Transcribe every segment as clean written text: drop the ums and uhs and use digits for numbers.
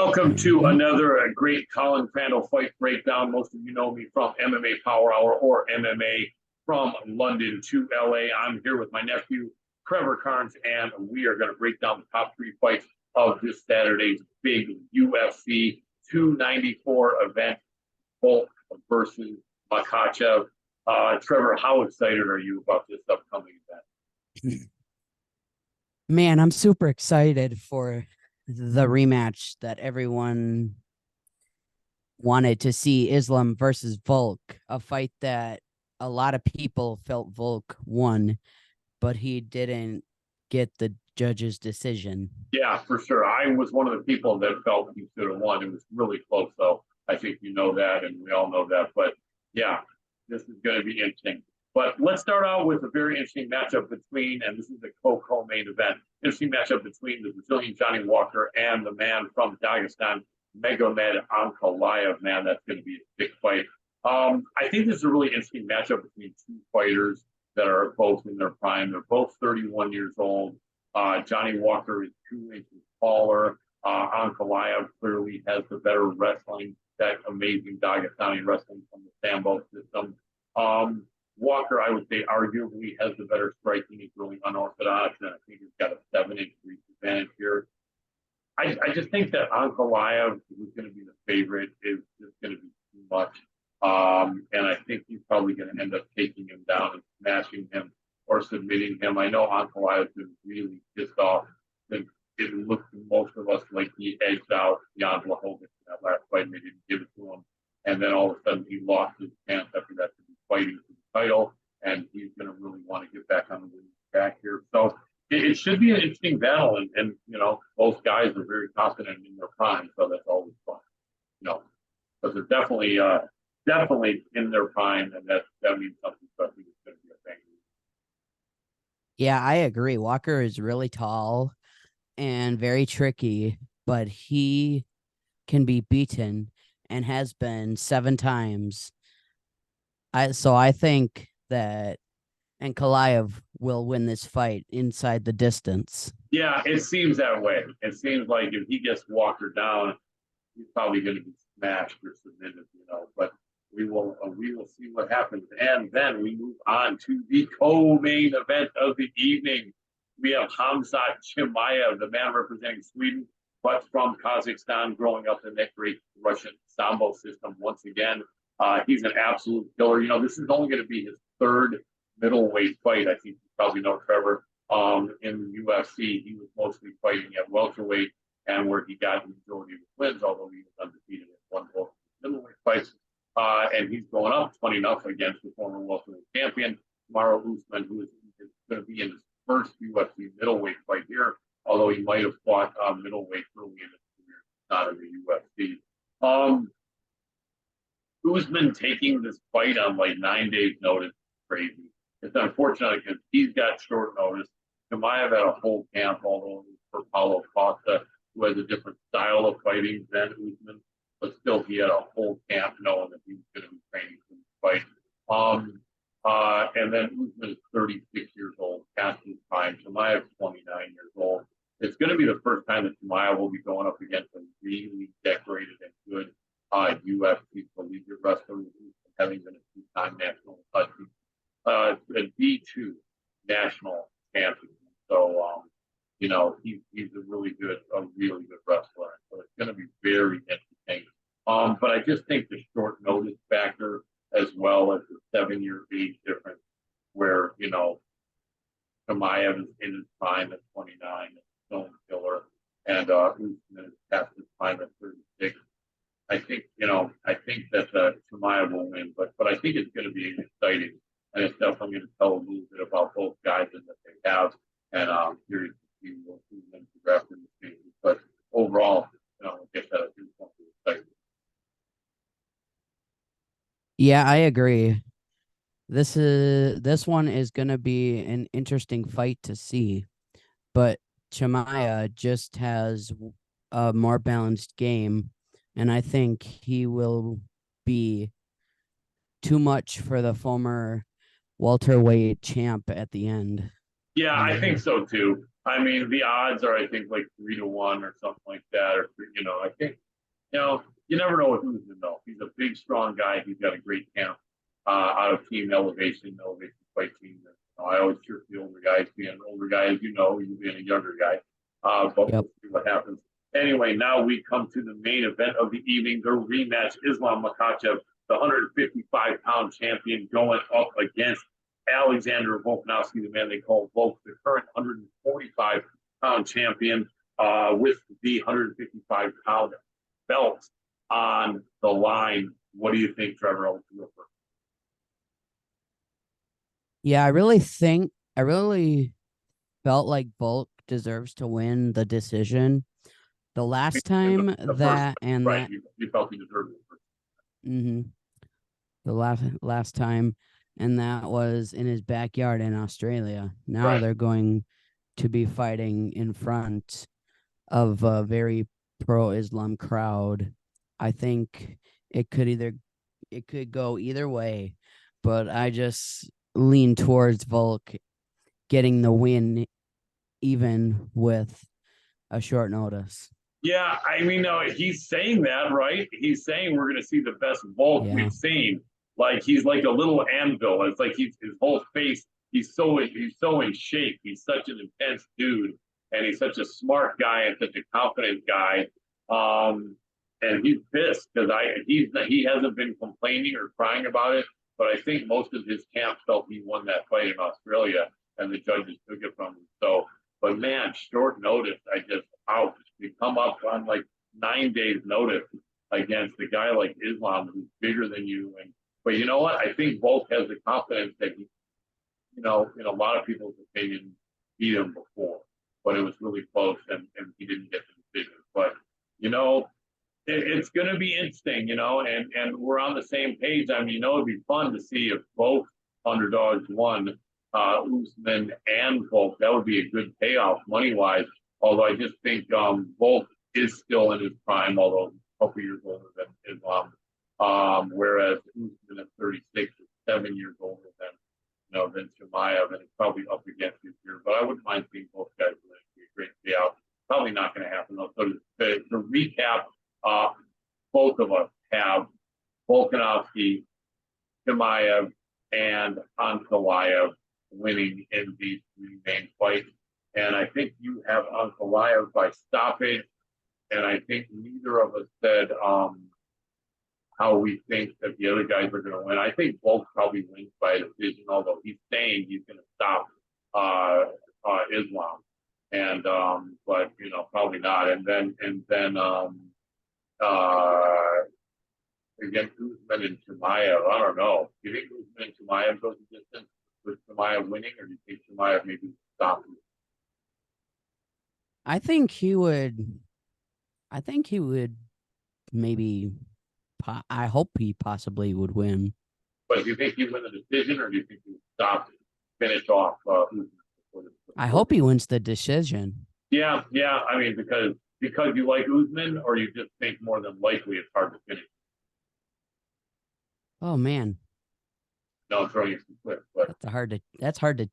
Welcome There we to go. another great Colin Crandall fight breakdown. Most of you know me from MMA Power Hour or MMA from London to LA. I'm here with my nephew, Trevor Carnes, and we are going to break down the top three fights of this Saturday's big UFC 294 event, Volk versus Makhachev. Trevor, how excited are you about this upcoming event? Man, I'm super excited for the rematch that everyone wanted to see, Islam versus Volk, a fight that a lot of people felt Volk won, but he didn't get the judge's decision. Yeah, for sure. I was one of the people that felt he should have won. It was really close, though. I think you know that, and we all know that. But yeah, this is going to be interesting. But let's start out with a very interesting matchup between, and this is the co-main event, interesting matchup between the Brazilian Johnny Walker and the man from Dagestan, Magomed Ankalaev. Man, that's going to be a big fight. I think this is a really interesting matchup between two fighters that are both in their prime. They're both 31 years old. Johnny Walker is 2 inches taller. Ankalaev clearly has the better wrestling, that amazing Dagestani wrestling from the Sambo system. Walker, I would say, arguably has the better striking. He's really unorthodox, and I think he's got a 7-inch reach advantage here. I just think that Ankalaev, who's going to be the favorite, is just going to be too much. And I think he's probably going to end up taking him down and smashing him or submitting him. I know Ankalaev has been really pissed off. It looked to most of us like he edged out Jan Blachowicz in that last fight and they didn't give it to him. And then all of a sudden he lost his chance after that to be fighting for the title. And he's going to really want to get back on the winning track here. So it should be an interesting battle. And, you know, both guys are very confident in their prime. So that's always fun, you know, but they're definitely in their prime. And that means something. So I think it's going to be a thing. Yeah, I agree. Walker is really tall and very tricky, but he can be beaten and has been 7 times. I think that Ankalaev will win this fight inside the distance. Yeah, it seems that way. It seems like if he gets Walker down, he's probably going to be smashed or submitted, you know. But we will see what happens, and then we move on to the co-main event of the evening. We have Hamzat Chimaev, the man representing Sweden, but from Kazakhstan, growing up in that great Russian sambo system. Once again, he's an absolute killer. You know, this is only going to be his third middleweight fight. I think you probably know Trevor. In the UFC, he was mostly fighting at welterweight, and where he got the majority of his wins, although he was undefeated in one both middleweight fights. And he's going up 20-0 against the former welterweight champion, Mauro Usman, who is going to be in his first UFC middleweight fight here, although he might have fought middleweight early in his career, not in the UFC. Usman taking this fight on like 9 days' notice is crazy. It's unfortunate because he's got short notice. Chimaev had a whole camp, although it was for Paulo Costa, who has a different style of fighting than Usman, but still he had a whole camp knowing that he was going to be training for this fight. And then Usman is 36 years old, past his prime. Chimaev 29 years old. It's going to be the first time that Chimaev will be going up against a really decorated and good UFC collegiate wrestler, having been a two-time national a D2 national champion. So, you know, he's a really good wrestler. So it's going to be very interesting. But I just think the short notice factor, as well as the 7-year age difference, where you know Chimaev is in his prime at 29, stone killer, and Usman is past his prime at 36. I think that Chimaev will win, but I think it's going to be exciting, and it's definitely going to tell a little bit about both guys and that they have, and curious to see who's going to draft in the game. But overall, you know, I guess that is something exciting. Yeah, I agree. This one is gonna be an interesting fight to see, but Chamaya just has a more balanced game, and I think he will be too much for the former welterweight champ at the end. Yeah, I think And so too. I mean, the odds are, I think, like 3-1 or something like that. Or, I think, you never know with Usman, though. He's a big, strong guy. He's got a great camp out of Team Elevation Fight Team. I always cheer for the older guys, being an older guy, as you being a younger guy. But Yep. we'll see what happens. Anyway, now we come to the main event of the evening, the rematch. Islam Makhachev, the 155-pound champion, going up against Alexander Volkanovski, the man they call Volk, the current 145-pound champion, with the 155-pound belt on the line. What do you think, Trevor? Yeah, I really felt like Volk deserves to win the decision. The last In time the first, that and right? that You felt he deserved it. hmm the last time and that was in his backyard in Australia. Now Right. they're going to be fighting in front of a very pro-Islam crowd. I think it could either it could go either way, but I just lean towards Volk getting the win even with a short notice. Yeah, I mean, no, he's saying that, right? He's saying we're going to see the best Volk Yeah. we've seen. Like he's like a little anvil. It's like his whole face. He's so in shape. He's such an intense dude, and he's such a smart guy and such a confident guy. And he's pissed because he hasn't been complaining or crying about it. But I think most of his camp felt he won that fight in Australia, and the judges took it from him. So, but man, short notice. I just ouch. To come up on like 9 days notice against a guy like Islam who's bigger than you. And but you know what? I think Volk has the confidence that he, in a lot of people's opinion, beat him before, but it was really close and he didn't get the decision. But you know, it's going to be interesting, and we're on the same page. I mean, it'd be fun to see if both underdogs won, Usman and Volk. That would be a good payoff money wise. Although I just think Volk is still in his prime, although a couple years older than Islam. Whereas Usman is 36, 7 years older than Chimaev, and it's probably up against this year. But I wouldn't mind seeing both guys win. It'd be a great payout. Probably not going to happen though. So to recap, uh, both of us have Volkanovski, Chimaev, and Ankalaev winning in these three main fights. And I think you have Ankalaev by stoppage. And I think neither of us said how we think that the other guys are going to win. I think Volk probably wins by a decision, although he's saying he's going to stop Islam. And but probably not. Uh, Against Usman and Chimaev, I don't know. Do you think Usman and Chimaev goes the distance with Chimaev winning, or do you think Chimaev maybe stops? I think he would I think he would maybe I hope he possibly would win. But do you think he win the decision, or do you think he stop, finish off Usman? I hope he wins the decision. Yeah, yeah. I mean, because you like Usman, or you just think more than likely it's hard to finish. Oh man, No, I'm throwing you some quick, but that's hard to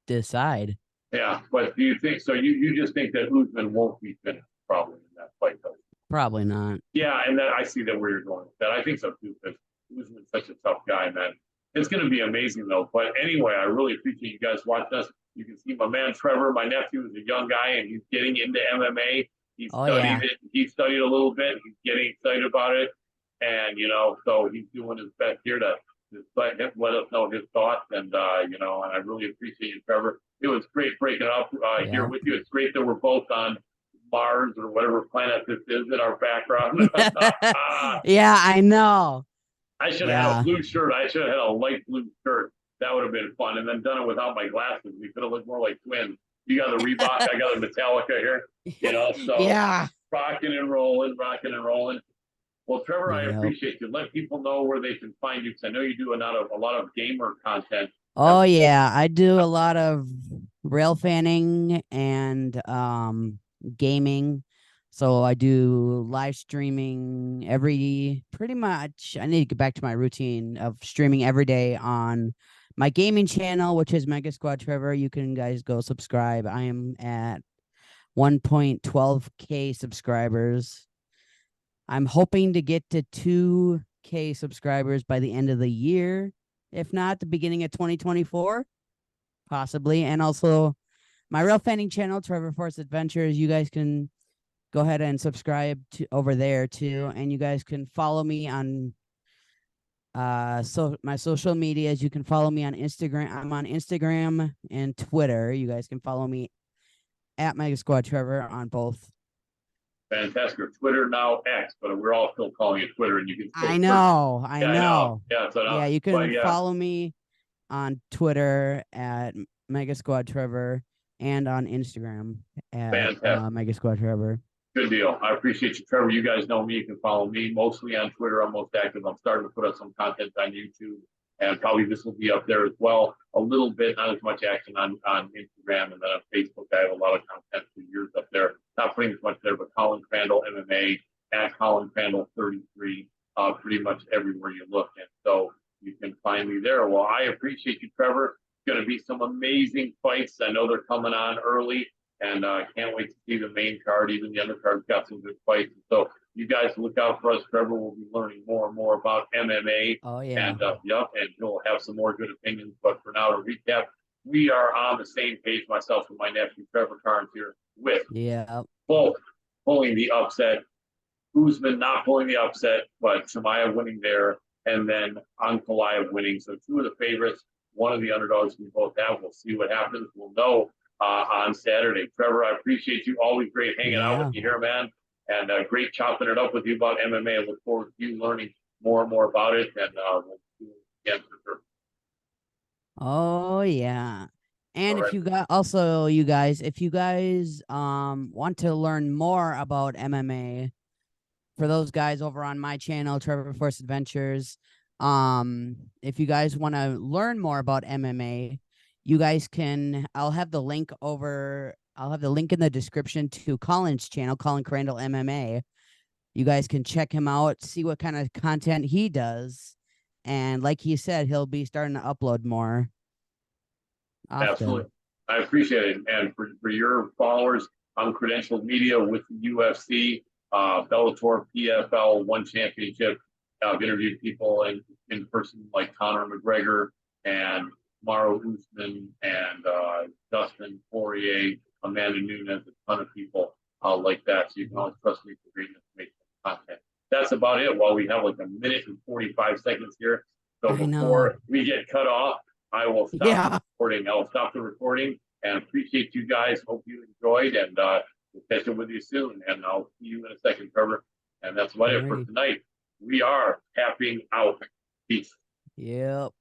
decide. yeah. But do you think so? You just think that Usman won't be finished probably in that fight, though. Probably not. Yeah, and then I see that where you're going with that. I think so too, because Usman's such a tough guy, man. It's going to be amazing though. But anyway, I really appreciate you guys watching us. You can see my man Trevor, my nephew, is a young guy, and he's getting into MMA. He studied it. He studied a little bit. He's getting excited about it, and so he's doing his best here to let us know his thoughts. And and I really appreciate you, Trevor. It was great breaking up here with you. It's great that we're both on Mars or whatever planet this is in our background. Yeah, I know. I should have had a blue shirt. I should have had a light blue shirt. That would have been fun. And then done it without my glasses. We could have looked more like twins. You got the Reebok, I got the Metallica here. So yeah. rocking and rolling. Well, Trevor, I appreciate you. Let people know where they can find you, because I know you do a lot of gamer content. Oh yeah, I do a lot of rail fanning and gaming. So I do live streaming pretty much. I need to get back to my routine of streaming every day on my gaming channel, which is Mega Squad Trevor. You can guys go subscribe. I am at 1.12K subscribers. I'm hoping to get to 2K subscribers by the end of the year. If not, the beginning of 2024, possibly. And also my real fanning channel, Trevor Force Adventures. You guys can go ahead and subscribe to over there too. And you guys can follow me on so my social medias. You can follow me on Instagram. I'm on Instagram and Twitter. You guys can follow me at Mega Squad Trevor on both. Fantastic. Twitter now X, but we're all still calling it Twitter, and you can still I know. Yeah, I know. Yeah, so Yeah, you but can yeah, follow me on Twitter at Mega Squad Trevor and on Instagram at fantastic. Mega Squad Trevor. Good deal. I appreciate you, Trevor. You guys know me. You can follow me mostly on Twitter. I'm most active. I'm starting to put up some content on YouTube, and probably this will be up there as well. A little bit, not as much action on Instagram, and then on Facebook. I have a lot of content for years up there. Not putting as much there, but Colin Crandall MMA at Colin Crandall 33, pretty much everywhere you look, and so you can find me there. Well, I appreciate you, Trevor. Going to be some amazing fights. I know they're coming on early. And can't wait to see the main card. Even the undercard's got some good fights. So you guys look out for us. Trevor will be learning more and more about MMA. Oh yeah. And and he'll have some more good opinions. But for now, to recap, we are on the same page, myself and my nephew Trevor Carnes here, with both pulling the upset. Usman not pulling the upset, but Chimaev winning there, and then Ankalaev winning. So two of the favorites, one of the underdogs we both have. We'll see what happens. We'll know on Saturday. Trevor, I appreciate you. Always great hanging out with you here, man. And great chopping it up with you about MMA. I look forward to you learning more and more about it. And we'll do it again for sure. Oh yeah. And All if you got also you guys, if you guys want to learn more about MMA, for those guys over on my channel, Trevor Force Adventures, if you guys want to learn more about MMA, you guys can I'll have the link in the description to Colin's channel, Colin Crandall MMA. You guys can check him out, see what kind of content he does. And like he said, he'll be starting to upload more often. Absolutely. I appreciate it. And for your followers, I'm Credentialed Media with the UFC, Bellator, PFL, One Championship. I've interviewed people in person like Conor McGregor and Mauro Usman and Dustin Poirier, Amanda Nunes, a ton of people like that. So you can always trust me for great information and content. That's about it. While we have like a minute and 45 seconds here. So before we get cut off, I will stop the recording. I'll stop the recording and appreciate you guys. Hope you enjoyed, and we'll catch up with you soon. And I'll see you in a second, Trevor. And that's about it for tonight. We are tapping out. Peace. Yep.